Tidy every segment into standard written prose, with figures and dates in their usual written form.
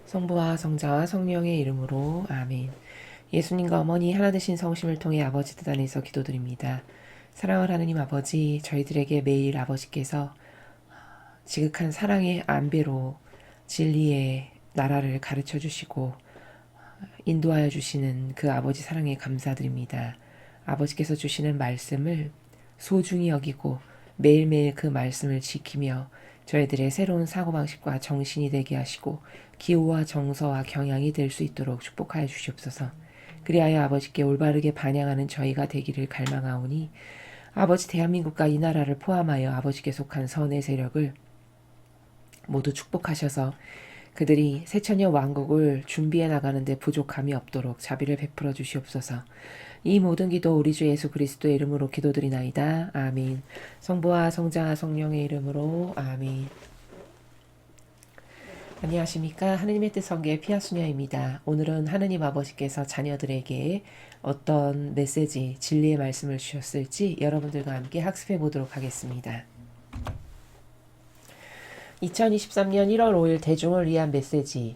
성부와 성자와 성령의 이름으로 아멘. 예수님과 어머니 하나 되신 성심을 통해 아버지 뜻 안에서 기도드립니다. 사랑을 하느님 아버지, 저희들에게 매일 아버지께서 지극한 사랑의 안배로 진리의 나라를 가르쳐 주시고 인도하여 주시는 그 아버지 사랑에 감사드립니다. 아버지께서 주시는 말씀을 소중히 여기고 매일매일 그 말씀을 지키며 저희들의 새로운 사고방식과 정신이 되게 하시고 기호와 정서와 경향이 될 수 있도록 축복하여 주시옵소서. 그리하여 아버지께 올바르게 반영하는 저희가 되기를 갈망하오니 아버지 대한민국과 이 나라를 포함하여 아버지께 속한 선의 세력을 모두 축복하셔서 그들이 새천년 왕국을 준비해 나가는데 부족함이 없도록 자비를 베풀어 주시옵소서. 이 모든 기도 우리 주 예수 그리스도의 이름으로 기도드리나이다. 아멘. 성부와 성자와 성령의 이름으로 아멘. 안녕하십니까. 하느님의 뜻 성계 피아수녀입니다. 오늘은 하느님 아버지께서 자녀들에게 어떤 메시지, 진리의 말씀을 주셨을지 여러분들과 함께 학습해 보도록 하겠습니다. 2023년 1월 5일 대중을 위한 메시지.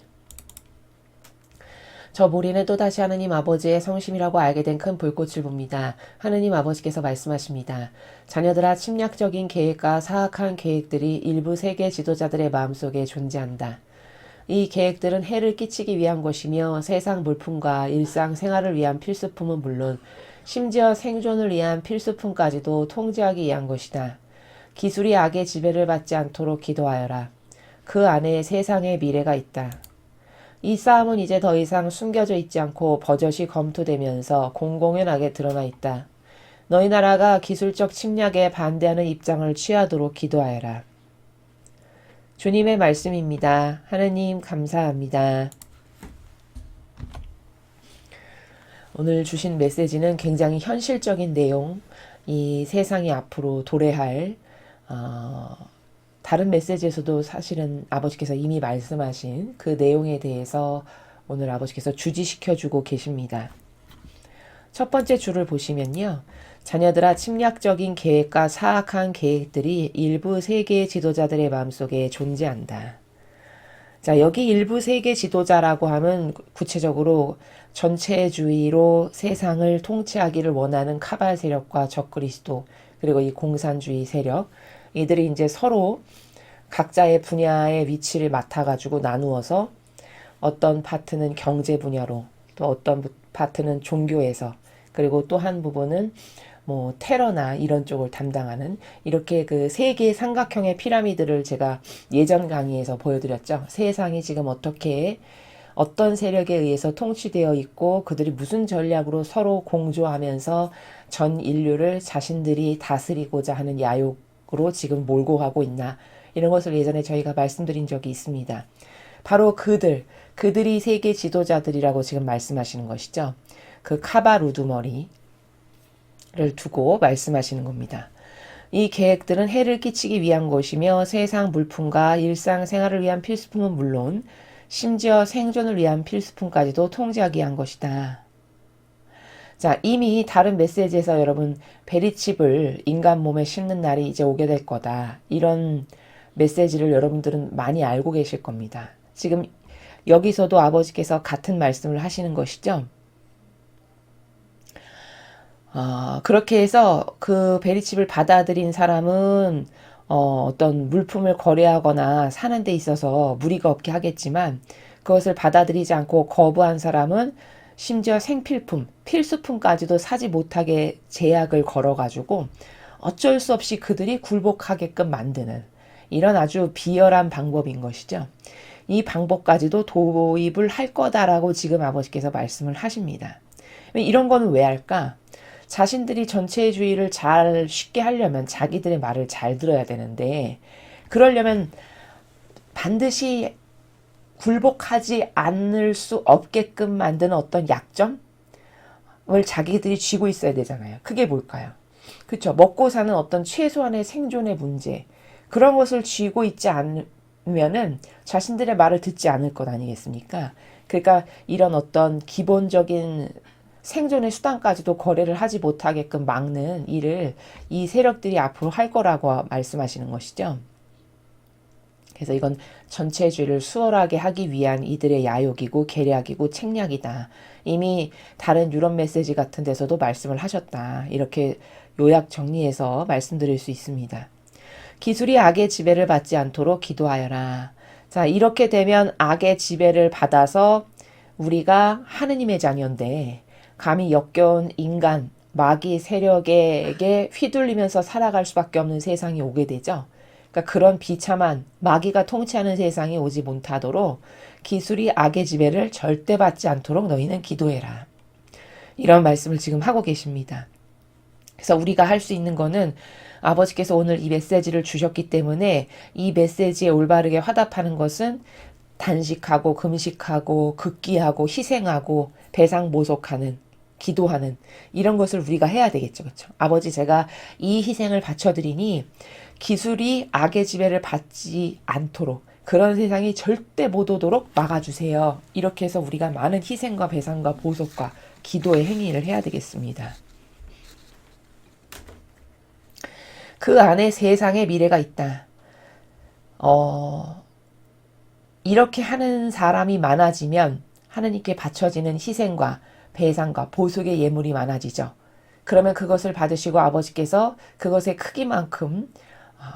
저 모리는 또다시 하느님 아버지의 성심이라고 알게 된 큰 불꽃을 봅니다. 하느님 아버지께서 말씀하십니다. 자녀들아, 침략적인 계획과 사악한 계획들이 일부 세계 지도자들의 마음속에 존재한다. 이 계획들은 해를 끼치기 위한 것이며 세상 물품과 일상 생활을 위한 필수품은 물론 심지어 생존을 위한 필수품까지도 통제하기 위한 것이다. 기술이 악의 지배를 받지 않도록 기도하여라. 그 안에 세상의 미래가 있다. 이 싸움은 이제 더 이상 숨겨져 있지 않고 버젓이 검토되면서 공공연하게 드러나 있다. 너희 나라가 기술적 침략에 반대하는 입장을 취하도록 기도하여라. 주님의 말씀입니다. 하느님 감사합니다. 오늘 주신 메시지는 굉장히 현실적인 내용, 이 세상이 앞으로 도래할 다른 메시지에서도 사실은 아버지께서 이미 말씀하신 그 내용에 대해서 오늘 아버지께서 주지시켜주고 계십니다. 첫 번째 줄을 보시면요. 자녀들아, 침략적인 계획과 사악한 계획들이 일부 세계 지도자들의 마음속에 존재한다. 자, 여기 일부 세계 지도자라고 하면 구체적으로 전체주의로 세상을 통치하기를 원하는 카발 세력과 적그리스도, 그리고 이 공산주의 세력, 이들이 이제 서로 각자의 분야의 위치를 맡아가지고 나누어서 어떤 파트는 경제 분야로, 또 어떤 파트는 종교에서, 그리고 또 한 부분은 뭐 테러나 이런 쪽을 담당하는, 이렇게 그 세 개의 삼각형의 피라미드를 제가 예전 강의에서 보여드렸죠. 세상이 지금 어떻게 어떤 세력에 의해서 통치되어 있고 그들이 무슨 전략으로 서로 공조하면서 전 인류를 자신들이 다스리고자 하는 야욕으로 지금 몰고 가고 있나, 이런 것을 예전에 저희가 말씀드린 적이 있습니다. 바로 그들이 세계 지도자들이라고 지금 말씀하시는 것이죠. 그 카발 우두머리를 두고 말씀하시는 겁니다. 이 계획들은 해를 끼치기 위한 것이며 세상 물품과 일상 생활을 위한 필수품은 물론 심지어 생존을 위한 필수품까지도 통제하기 위한 것이다. 자, 이미 다른 메시지에서 여러분 베리칩을 인간 몸에 심는 날이 이제 오게 될 거다, 이런 메시지를 여러분들은 많이 알고 계실 겁니다. 지금 여기서도 아버지께서 같은 말씀을 하시는 것이죠. 그렇게 해서 그 베리칩을 받아들인 사람은 어떤 물품을 거래하거나 사는 데 있어서 무리가 없게 하겠지만, 그것을 받아들이지 않고 거부한 사람은 심지어 생필품, 필수품까지도 사지 못하게 제약을 걸어가지고 어쩔 수 없이 그들이 굴복하게끔 만드는, 이런 아주 비열한 방법인 것이죠. 이 방법까지도 도입을 할 거다라고 지금 아버지께서 말씀을 하십니다. 이런 거는 왜 할까? 자신들이 전체주의를 잘 쉽게 하려면 자기들의 말을 잘 들어야 되는데, 그러려면 반드시 굴복하지 않을 수 없게끔 만드는 어떤 약점을 자기들이 쥐고 있어야 되잖아요. 그게 뭘까요? 그렇죠. 먹고 사는 어떤 최소한의 생존의 문제, 그런 것을 쥐고 있지 않으면은 자신들의 말을 듣지 않을 것 아니겠습니까? 그러니까 이런 어떤 기본적인 생존의 수단까지도 거래를 하지 못하게끔 막는 일을 이 세력들이 앞으로 할 거라고 말씀하시는 것이죠. 그래서 이건 전체주의를 수월하게 하기 위한 이들의 야욕이고 계략이고 책략이다. 이미 다른 유럽 메시지 같은 데서도 말씀을 하셨다. 이렇게 요약 정리해서 말씀드릴 수 있습니다. 기술이 악의 지배를 받지 않도록 기도하여라. 자, 이렇게 되면 악의 지배를 받아서 우리가 하느님의 자녀인데 감히 역겨운 인간, 마귀 세력에게 휘둘리면서 살아갈 수밖에 없는 세상이 오게 되죠. 그러니까 그런 비참한 마귀가 통치하는 세상이 오지 못하도록 기술이 악의 지배를 절대 받지 않도록 너희는 기도해라. 이런 말씀을 지금 하고 계십니다. 그래서 우리가 할 수 있는 거는 아버지께서 오늘 이 메시지를 주셨기 때문에 이 메시지에 올바르게 화답하는 것은 단식하고 금식하고 극기하고 희생하고 배상보속하는 기도하는 이런 것을 우리가 해야 되겠죠. 그렇죠? 아버지 제가 이 희생을 바쳐드리니 기술이 악의 지배를 받지 않도록 그런 세상이 절대 못 오도록 막아주세요. 이렇게 해서 우리가 많은 희생과 배상과 보속과 기도의 행위를 해야 되겠습니다. 그 안에 세상의 미래가 있다. 이렇게 하는 사람이 많아지면 하느님께 바쳐지는 희생과 배상과 보속의 예물이 많아지죠. 그러면 그것을 받으시고 아버지께서 그것의 크기만큼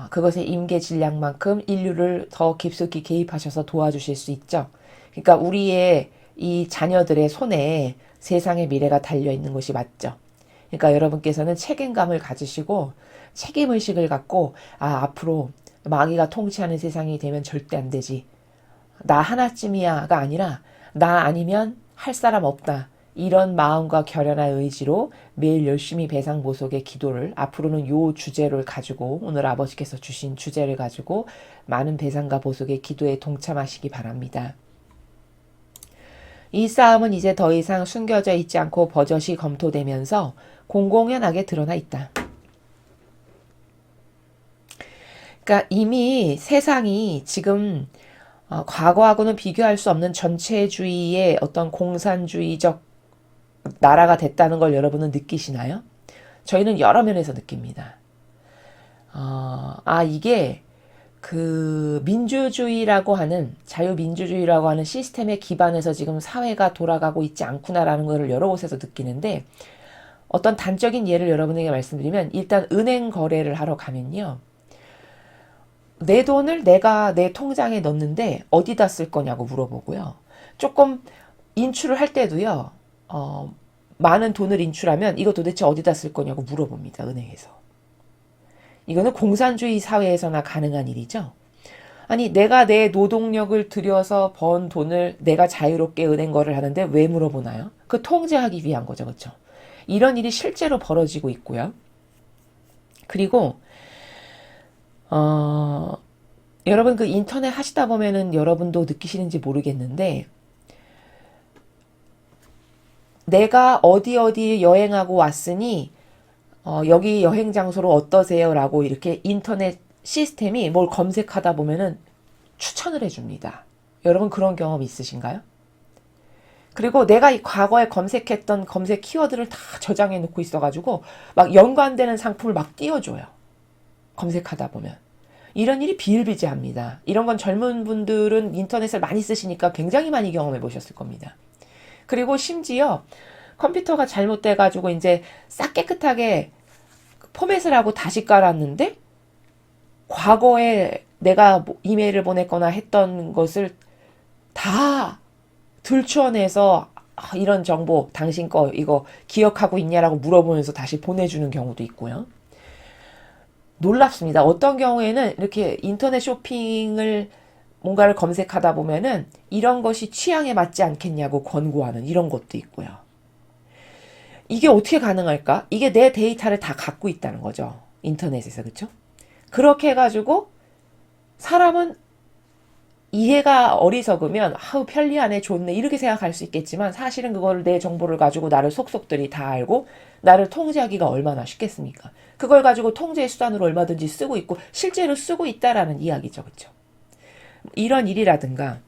그것의 임계 질량만큼 인류를 더 깊숙이 개입하셔서 도와주실 수 있죠. 그러니까 우리의 이 자녀들의 손에 세상의 미래가 달려있는 것이 맞죠. 그러니까 여러분께서는 책임감을 가지시고 책임의식을 갖고 앞으로 마귀가 통치하는 세상이 되면 절대 안 되지. 나 하나쯤이야가 아니라 나 아니면 할 사람 없다. 이런 마음과 결연한 의지로 매일 열심히 배상보속의 기도를 앞으로는 요 주제를 가지고 오늘 아버지께서 주신 주제를 가지고 많은 배상과 보속의 기도에 동참하시기 바랍니다. 이 싸움은 이제 더 이상 숨겨져 있지 않고 버젓이 검토되면서 공공연하게 드러나 있다. 그러니까 이미 세상이 지금 과거하고는 비교할 수 없는 전체주의의 어떤 공산주의적 나라가 됐다는 걸 여러분은 느끼시나요? 저희는 여러 면에서 느낍니다. 이게 그 민주주의라고 하는 자유민주주의라고 하는 시스템에 기반해서 지금 사회가 돌아가고 있지 않구나라는 것을 여러 곳에서 느끼는데 어떤 단적인 예를 여러분에게 말씀드리면 일단 은행 거래를 하러 가면요. 내 돈을 내가 내 통장에 넣는데 어디다 쓸 거냐고 물어보고요. 조금 인출을 할 때도요. 많은 돈을 인출하면 이거 도대체 어디다 쓸 거냐고 물어봅니다. 은행에서. 이거는 공산주의 사회에서나 가능한 일이죠. 아니 내가 내 노동력을 들여서 번 돈을 내가 자유롭게 은행 거래를 하는데 왜 물어보나요? 그 통제하기 위한 거죠. 그렇죠? 이런 일이 실제로 벌어지고 있고요. 그리고 여러분 그 인터넷 하시다 보면은 여러분도 느끼시는지 모르겠는데 내가 어디 여행하고 왔으니 여기 여행 장소로 어떠세요? 라고 이렇게 인터넷 시스템이 뭘 검색하다 보면은 추천을 해줍니다. 여러분 그런 경험 있으신가요? 그리고 내가 이 과거에 검색했던 검색 키워드를 다 저장해 놓고 있어가지고 막 연관되는 상품을 막 띄워줘요. 검색하다 보면. 이런 일이 비일비재합니다. 이런 건 젊은 분들은 인터넷을 많이 쓰시니까 굉장히 많이 경험해 보셨을 겁니다. 그리고 심지어 컴퓨터가 잘못돼가지고 이제 싹 깨끗하게 포맷을 하고 다시 깔았는데 과거에 내가 이메일을 보냈거나 했던 것을 다 들추어내서 이런 정보 당신 거 이거 기억하고 있냐라고 물어보면서 다시 보내주는 경우도 있고요. 놀랍습니다. 어떤 경우에는 이렇게 인터넷 쇼핑을 뭔가를 검색하다 보면은 이런 것이 취향에 맞지 않겠냐고 권고하는 이런 것도 있고요. 이게 어떻게 가능할까? 이게 내 데이터를 다 갖고 있다는 거죠. 인터넷에서. 그렇죠? 그렇게 해가지고 사람은 이해가 어리석으면 편리하네 좋네 이렇게 생각할 수 있겠지만 사실은 그걸 내 정보를 가지고 나를 속속들이 다 알고 나를 통제하기가 얼마나 쉽겠습니까? 그걸 가지고 통제의 수단으로 얼마든지 쓰고 있고 실제로 쓰고 있다라는 이야기죠. 그렇죠? 이런 일이라든가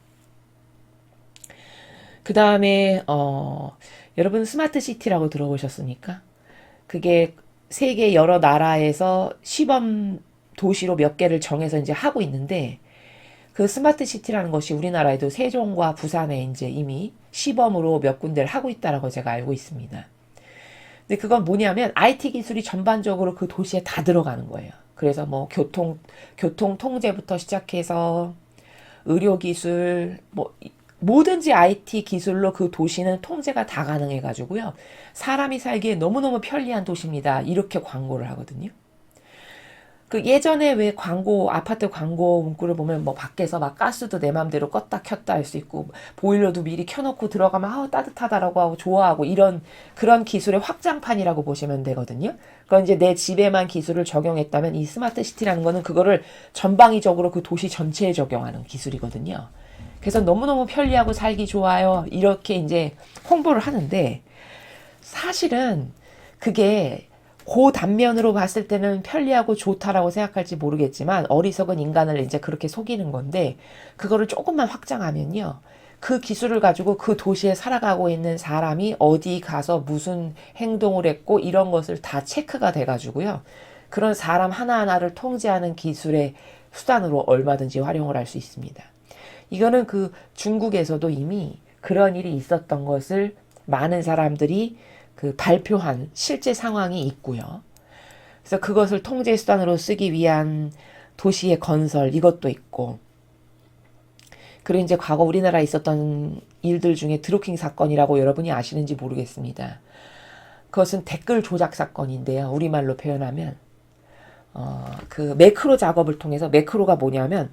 그 다음에 여러분 스마트 시티라고 들어보셨습니까? 그게 세계 여러 나라에서 시범 도시로 몇 개를 정해서 이제 하고 있는데 그 스마트 시티라는 것이 우리나라에도 세종과 부산에 이제 이미 시범으로 몇 군데를 하고 있다라고 제가 알고 있습니다. 근데 그건 뭐냐면 IT 기술이 전반적으로 그 도시에 다 들어가는 거예요. 그래서 뭐 교통 통제부터 시작해서 의료 기술, 뭐 뭐든지 IT 기술로 그 도시는 통제가 다 가능해 가지고요. 사람이 살기에 너무너무 편리한 도시입니다. 이렇게 광고를 하거든요. 그 예전에 왜 광고, 아파트 광고 문구를 보면 뭐 밖에서 막 가스도 내 맘대로 껐다 켰다 할 수 있고, 보일러도 미리 켜놓고 들어가면 아우 따뜻하다라고 하고 좋아하고, 이런 그런 기술의 확장판이라고 보시면 되거든요. 그건 이제 내 집에만 기술을 적용했다면, 이 스마트 시티라는 거는 그거를 전방위적으로 그 도시 전체에 적용하는 기술이거든요. 그래서 너무너무 편리하고 살기 좋아요, 이렇게 이제 홍보를 하는데, 사실은 그게 고단면으로 봤을 때는 편리하고 좋다라고 생각할지 모르겠지만, 어리석은 인간을 이제 그렇게 속이는 건데, 그거를 조금만 확장하면요, 그 기술을 가지고 그 도시에 살아가고 있는 사람이 어디 가서 무슨 행동을 했고 이런 것을 다 체크가 돼가지고요, 그런 사람 하나하나를 통제하는 기술의 수단으로 얼마든지 활용을 할 수 있습니다. 이거는 그 중국에서도 이미 그런 일이 있었던 것을 많은 사람들이 그 발표한 실제 상황이 있고요. 그래서 그것을 통제 수단으로 쓰기 위한 도시의 건설, 이것도 있고, 그리고 이제 과거 우리나라에 있었던 일들 중에 드루킹 사건이라고 여러분이 아시는지 모르겠습니다. 그것은 댓글 조작 사건인데요. 우리말로 표현하면 그 매크로 작업을 통해서, 매크로가 뭐냐면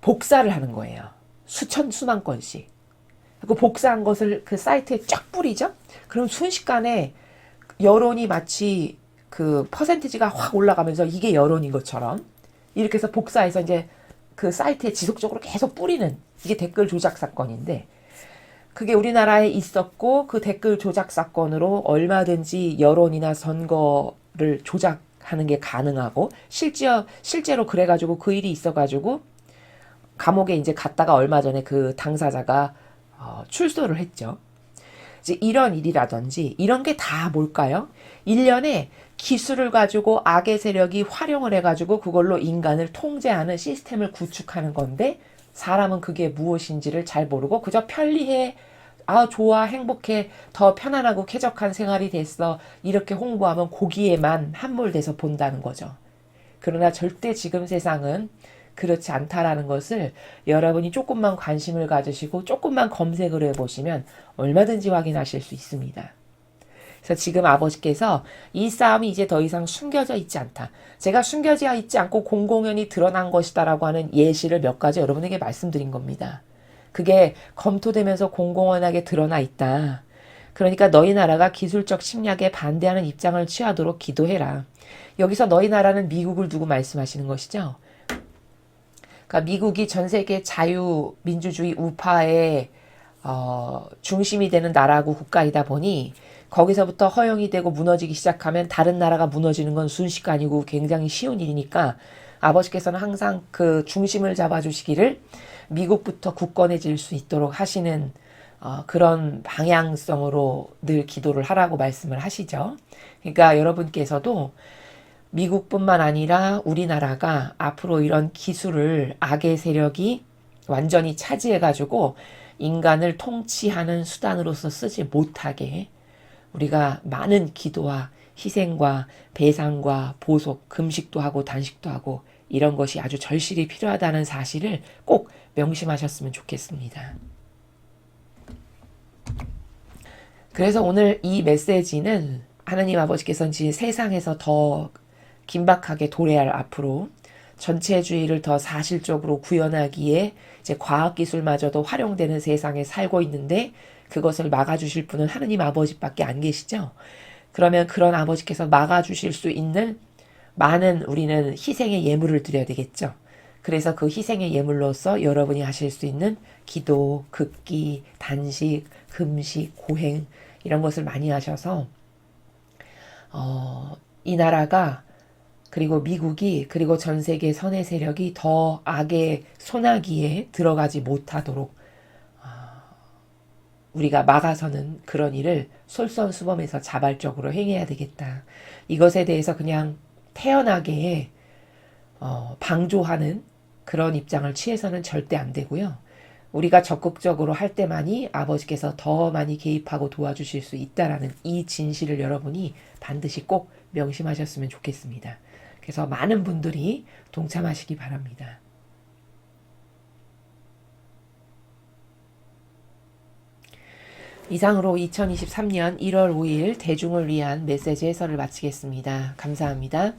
복사를 하는 거예요. 수만 건씩. 그 복사한 것을 그 사이트에 쫙 뿌리죠. 그럼 순식간에 여론이 마치 그 퍼센티지가 확 올라가면서 이게 여론인 것처럼 이렇게 해서 복사해서 이제 그 사이트에 지속적으로 계속 뿌리는, 이게 댓글 조작 사건인데, 그게 우리나라에 있었고, 그 댓글 조작 사건으로 얼마든지 여론이나 선거를 조작하는 게 가능하고, 실제로 그래가지고 그 일이 있어가지고 감옥에 이제 갔다가 얼마 전에 그 당사자가 출소를 했죠. 이제 이런 일이라든지 이런 게 다 뭘까요? 일련의 기술을 가지고 악의 세력이 활용을 해가지고 그걸로 인간을 통제하는 시스템을 구축하는 건데, 사람은 그게 무엇인지를 잘 모르고 그저 편리해, 아 좋아, 행복해, 더 편안하고 쾌적한 생활이 됐어, 이렇게 홍보하면 거기에만 함몰돼서 본다는 거죠. 그러나 절대 지금 세상은 그렇지 않다라는 것을 여러분이 조금만 관심을 가지시고 조금만 검색을 해보시면 얼마든지 확인하실 수 있습니다. 그래서 지금 아버지께서 이 싸움이 이제 더 이상 숨겨져 있지 않다, 제가 숨겨져 있지 않고 공공연히 드러난 것이다라고 하는 예시를 몇 가지 여러분에게 말씀드린 겁니다. 그게 검토되면서 공공연하게 드러나 있다. 그러니까 너희 나라가 기술적 침략에 반대하는 입장을 취하도록 기도해라. 여기서 너희 나라는 미국을 두고 말씀하시는 것이죠. 그러니까 미국이 전 세계 자유민주주의 우파의 중심이 되는 나라고 국가이다 보니, 거기서부터 허용이 되고 무너지기 시작하면 다른 나라가 무너지는 건 순식간이고 굉장히 쉬운 일이니까, 아버지께서는 항상 그 중심을 잡아주시기를 미국부터 굳건해질 수 있도록 하시는 그런 방향성으로 늘 기도를 하라고 말씀을 하시죠. 그러니까 여러분께서도 미국뿐만 아니라 우리나라가 앞으로 이런 기술을 악의 세력이 완전히 차지해가지고 인간을 통치하는 수단으로서 쓰지 못하게 우리가 많은 기도와 희생과 배상과 보속, 금식도 하고 단식도 하고 이런 것이 아주 절실히 필요하다는 사실을 꼭 명심하셨으면 좋겠습니다. 그래서 오늘 이 메시지는 하나님 아버지께서는 세상에서 더 긴박하게 도래할 앞으로 전체주의를 더 사실적으로 구현하기에 이제 과학기술마저도 활용되는 세상에 살고 있는데, 그것을 막아주실 분은 하느님 아버지밖에 안 계시죠. 그러면 그런 아버지께서 막아주실 수 있는 많은 우리는 희생의 예물을 드려야 되겠죠. 그래서 그 희생의 예물로서 여러분이 하실 수 있는 기도, 극기, 단식, 금식, 고행, 이런 것을 많이 하셔서 이 나라가, 그리고 미국이, 그리고 전 세계 선의 세력이 더 악의 소나기에 들어가지 못하도록 우리가 막아서는 그런 일을 솔선수범해서 자발적으로 행해야 되겠다. 이것에 대해서 그냥 태연하게 방조하는 그런 입장을 취해서는 절대 안 되고요. 우리가 적극적으로 할 때만이 아버지께서 더 많이 개입하고 도와주실 수 있다라는 이 진실을 여러분이 반드시 꼭 명심하셨으면 좋겠습니다. 그래서 많은 분들이 동참하시기 바랍니다. 이상으로 2023년 1월 5일 대중을 위한 메시지 해설을 마치겠습니다. 감사합니다.